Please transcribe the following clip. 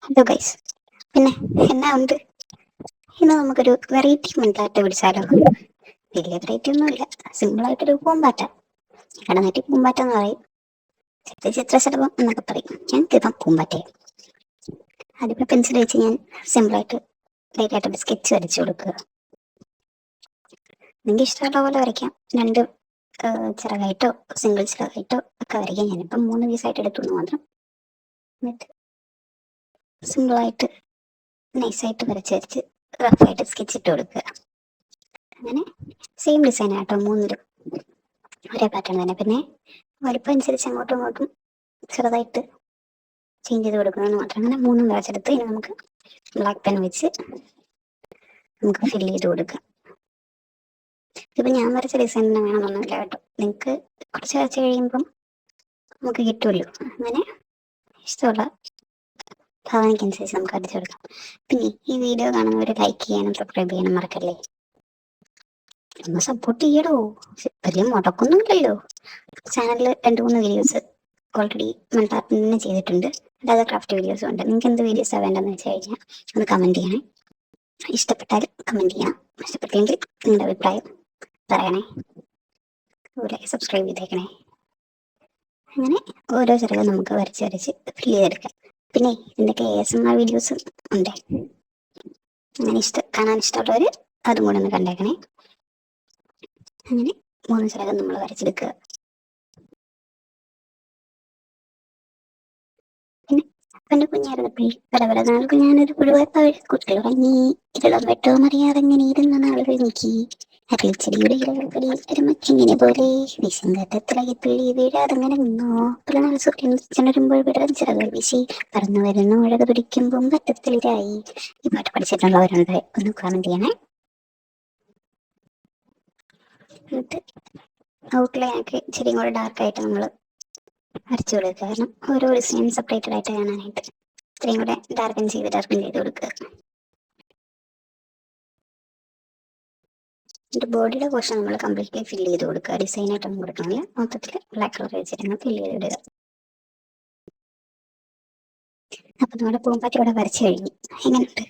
Hello guys, പിന്നെ എന്നാ ഉണ്ട്? ഇന്ന് നമുക്കൊരു വെറൈറ്റി മെന്റാലിറ്റി പിടിച്ചാലോ? വലിയ വെറൈറ്റി ഒന്നുമില്ല, സിമ്പിളായിട്ടൊരു പൂമ്പാറ്റ. ഇടനാട്ടി പൂമ്പാറ്റ എന്ന് പറയും, ചിത്രശലഭം എന്നൊക്കെ പറയും. ഞങ്ങൾക്കിപ്പം പൂമ്പാറ്റയെ അതിപ്പോൾ പെൻസിൽ വെച്ച് ഞാൻ സിമ്പിളായിട്ട് ലൈറ്റായിട്ടൊരു സ്കെച്ച് വരച്ചു കൊടുക്കുക. നിങ്ങൾക്ക് ഇഷ്ടമുള്ള പോലെ വരയ്ക്കാം. രണ്ട് ചിറകായിട്ടോ സിംഗിൾ ചിറകായിട്ടോ ഒക്കെ വരയ്ക്കാം. ഞാനിപ്പം 3 പീസായിട്ട് എടുത്തു മാത്രം. എന്നിട്ട് സിമ്പിളായിട്ട് നൈസായിട്ട് വരച്ച് റഫായിട്ട് സ്കെച്ച് ഇട്ട് കൊടുക്കുക. അങ്ങനെ സെയിം ഡിസൈൻ ആട്ടോ, 3ലും ഒരേ പാറ്റേൺ തന്നെ. പിന്നെ വലിപ്പം അനുസരിച്ച് അങ്ങോട്ടും ഇങ്ങോട്ടും ചെറുതായിട്ട് ചേഞ്ച് ചെയ്ത് കൊടുക്കണമെന്ന് മാത്രം. അങ്ങനെ 3 വരച്ചെടുത്ത് ഇനി നമുക്ക് ബ്ലാക്ക് പെൻ വെച്ച് നമുക്ക് ഫില്ല് ചെയ്ത് കൊടുക്കാം. ഇതിപ്പോൾ ഞാൻ വരച്ച ഡിസൈൻ തന്നെ വേണമെന്നൊന്നുമില്ല കേട്ടോ, നിങ്ങൾക്ക് കുറച്ച് വരച്ച് കഴിയുമ്പം നമുക്ക് കിട്ടുമല്ലോ. അങ്ങനെ ഇഷ്ടമുള്ള ഭാവനയ്ക്കനുസരിച്ച് നമുക്ക് അടിച്ചു കൊടുക്കാം. പിന്നെ ഈ വീഡിയോ കാണുന്നവർ ലൈക്ക് ചെയ്യാനും സബ്സ്ക്രൈബ് ചെയ്യാനും മറക്കല്ലേ. ഒന്ന് സപ്പോർട്ട് ചെയ്യടോ, വലിയ മുടക്കൊന്നുമില്ലല്ലോ. ചാനലിൽ 2-3 വീഡിയോസ് ഓൾറെഡി മൺടാപ്പിൽ തന്നെ ചെയ്തിട്ടുണ്ട്. അല്ലാതെ ക്രാഫ്റ്റ് വീഡിയോസും ഉണ്ട്. നിങ്ങൾക്ക് എന്ത് വീഡിയോസാണ് വേണ്ടതെന്ന് വെച്ച് കഴിഞ്ഞാൽ ഒന്ന് കമൻറ്റ് ചെയ്യണേ. ഇഷ്ടപ്പെട്ടാൽ കമൻറ്റ് ചെയ്യണം, ഇഷ്ടപ്പെട്ടില്ലെങ്കിൽ നിങ്ങളുടെ അഭിപ്രായം പറയണേ. അതുപോലെ സബ്സ്ക്രൈബ് ചെയ്തേക്കണേ. അങ്ങനെ ഓരോ ചിറകൾ നമുക്ക് വരച്ച് ഫില്ല് ചെയ്തെടുക്കാം. പിന്നെ ഇതിൻ്റെയൊക്കെ ASMR വീഡിയോസ് ഉണ്ട്. അങ്ങനെ കാണാൻ ഇഷ്ടമുള്ളവർ അതും കൂടെ ഒന്ന് കണ്ടേക്കണേ. അങ്ങനെ 3 ചിറകൾ നമ്മൾ വരച്ചെടുക്കുക. പിന്നെ എൻ്റെ കുഞ്ഞായിരുന്നപ്പോഴേ പല നാൾക്ക് ഞാനൊരു പുഴുവായി കുട്ടികളുറങ്ങി ഇരളം വെട്ടോമറിയാതെങ്ങനെ ഇരുന്ന നാളുകൾ നീക്കി അരളിച്ചെടിയുടെ ഇലകൾക്കടിയിൽ ഒരു മച്ചിങ്ങനെ പോലെ വിശങ്കാറ്റത്തിളകി തുള്ളി വീഴാതങ്ങനെ നിന്നോ. പല നാൾ സൂര്യൻ ചെണരുമ്പോൾ വിടരം ചിറകൾ വീശി പറന്നു വരുന്നു അഴക തുടിക്കുമ്പം പറ്റത്തിലിരായി. ഈ പാട്ട് പഠിച്ചിട്ടുള്ളവരുണ്ട്, ഒന്ന് കമന്റ് ചെയ്യണേ. എന്നിട്ട് ഔട്ട്ലൈൻ ആക്കി ഇച്ചിരിയും കൂടെ ഡാർക്കായിട്ട് നമ്മൾ വരച്ചു കൊടുക്കുക. കാരണം ഓരോ ഡിസൈൻ സെപ്പറേറ്റഡ് ആയിട്ട് കാണാനായിട്ട് ഇത്രയും കൂടെ ഡാർക്കൻ ചെയ്ത് കൊടുക്കുക. എന്നിട്ട് ബോഡിയുടെ പോർഷൻ നമ്മൾ കംപ്ലീറ്റ്ലി ഫില്ല് ചെയ്ത് കൊടുക്കുക. ഡിസൈനായിട്ടൊന്നും കൊടുക്കണമെങ്കിൽ മൊത്തത്തിൽ ബ്ലാക്ക് കളർ വെച്ചിരുന്ന് ഫില്ല് ചെയ്തിടുക. അപ്പം നമ്മുടെ പൂമ്പാറ്റ ഇവിടെ വരച്ചു കഴിഞ്ഞു. എങ്ങനെയുണ്ട്?